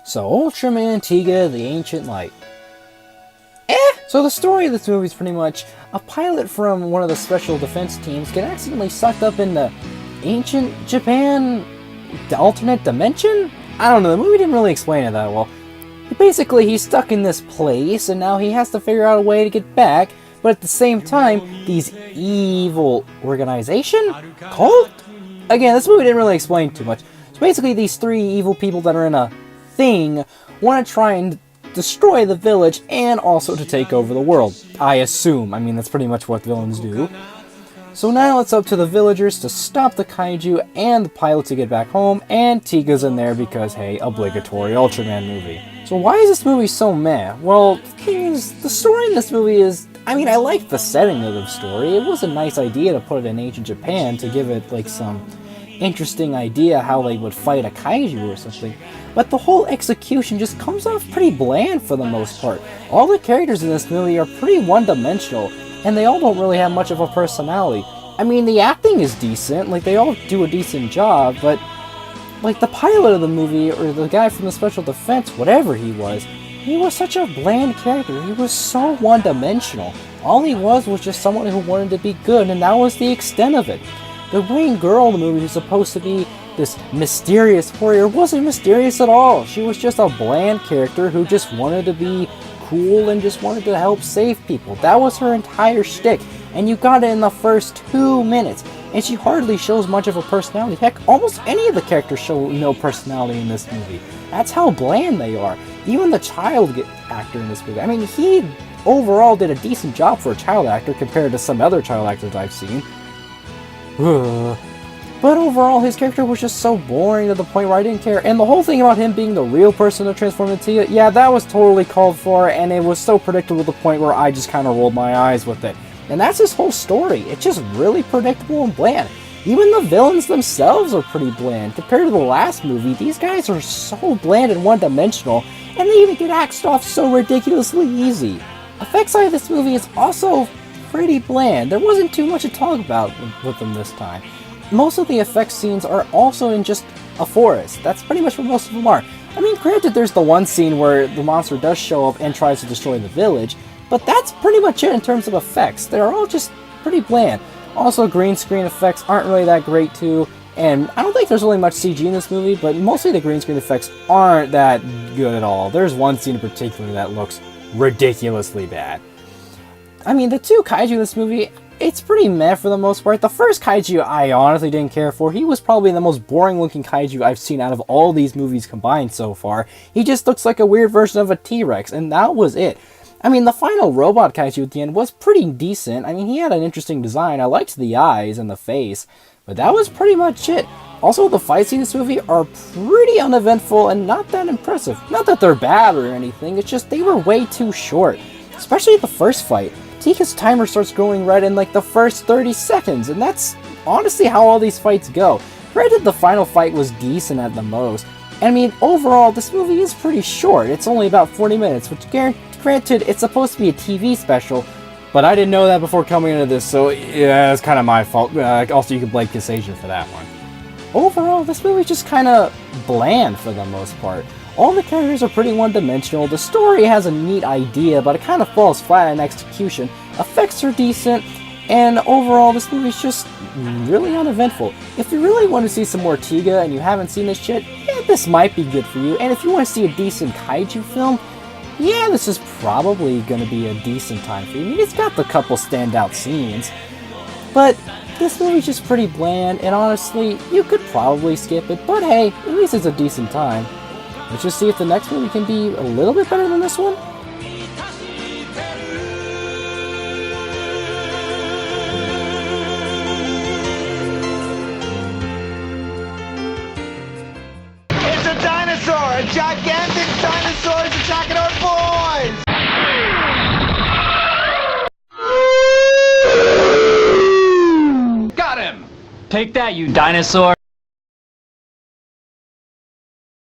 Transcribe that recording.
So, Ultraman Tiga, the Ancient Light. So the story of this movie is pretty much a pilot from one of the special defense teams get accidentally sucked up in the ancient Japan, the alternate dimension? I don't know, the movie didn't really explain it that well. Basically, he's stuck in this place, and now he has to figure out a way to get back, but at the same time, these evil organization? Cult? Again, this movie didn't really explain too much. So basically, these three evil people that are in a thing want to try and destroy the village and also to take over the world. I assume. I mean, that's pretty much what villains do. So now it's up to the villagers to stop the kaiju and the pilot to get back home, and Tiga's in there because, hey, obligatory Ultraman movie. So why is this movie so meh? Well, the thing is, the story in this movie is... I mean, I liked the setting of the story. It was a nice idea to put it in ancient Japan to give it, like, some interesting idea how they would fight a kaiju or something. But the whole execution just comes off pretty bland for the most part. All the characters in this movie are pretty one-dimensional, and they all don't really have much of a personality. I mean, the acting is decent, like, they all do a decent job, but, like, the pilot of the movie, or the guy from the Special Defense, whatever he was such a bland character. He was so one-dimensional. All he was just someone who wanted to be good, and that was the extent of it. The main girl in the movie, who's supposed to be this mysterious warrior, wasn't mysterious at all. She was just a bland character who just wanted to be cool and just wanted to help save people. That was her entire shtick, and you got it in the first 2 minutes. And she hardly shows much of a personality. Heck, almost any of the characters show no personality in this movie. That's how bland they are. Even the child actor in this movie. I mean, he overall did a decent job for a child actor compared to some other child actors I've seen. But overall, his character was just so boring to the point where I didn't care. And the whole thing about him being the real person that transformed into Tiga, yeah, that was totally called for, and it was so predictable to the point where I just kind of rolled my eyes with it. And that's his whole story. It's just really predictable and bland. Even the villains themselves are pretty bland. Compared to the last movie, these guys are so bland and one-dimensional, and they even get axed off so ridiculously easy. Effects side of this movie is also pretty bland. There wasn't too much to talk about with them this time. Most of the effects scenes are also in just a forest. That's pretty much what most of them are. I mean, granted, there's the one scene where the monster does show up and tries to destroy the village, but that's pretty much it in terms of effects. They're all just pretty bland. Also, green screen effects aren't really that great too, and I don't think there's really much CG in this movie, but mostly the green screen effects aren't that good at all. There's one scene in particular that looks ridiculously bad. I mean, the two kaiju in this movie, it's pretty meh for the most part. The first kaiju I honestly didn't care for. He was probably the most boring looking kaiju I've seen out of all these movies combined so far. He just looks like a weird version of a T-Rex, and that was it. I mean, the final robot kaiju at the end was pretty decent. I mean, he had an interesting design. I liked the eyes and the face, but that was pretty much it. Also, the fights in this movie are pretty uneventful and not that impressive. Not that they're bad or anything, it's just they were way too short. Especially the first fight. Tiga's timer starts going red in like the first 30 seconds, and that's honestly how all these fights go. Granted, the final fight was decent at the most. I mean, overall, this movie is pretty short. It's only about 40 minutes, which granted, it's supposed to be a TV special, but I didn't know that before coming into this, so yeah, it's kind of my fault. Also, you can blame Kasasia for that one. Overall, this movie's just kind of bland for the most part. All the characters are pretty one-dimensional, the story has a neat idea, but it kind of falls flat in execution, effects are decent, and overall this movie's just really uneventful. If you really want to see some more Tiga and you haven't seen this shit, yeah, this might be good for you, and if you want to see a decent kaiju film, yeah, this is probably going to be a decent time for you. I mean, it's got the couple standout scenes, but this movie's just pretty bland, and honestly, you could probably skip it, but hey, at least it's a decent time. Let's just see if the next movie can be a little bit better than this one. It's a dinosaur! A gigantic dinosaur is attacking our boys! Got him! Take that, you dinosaur!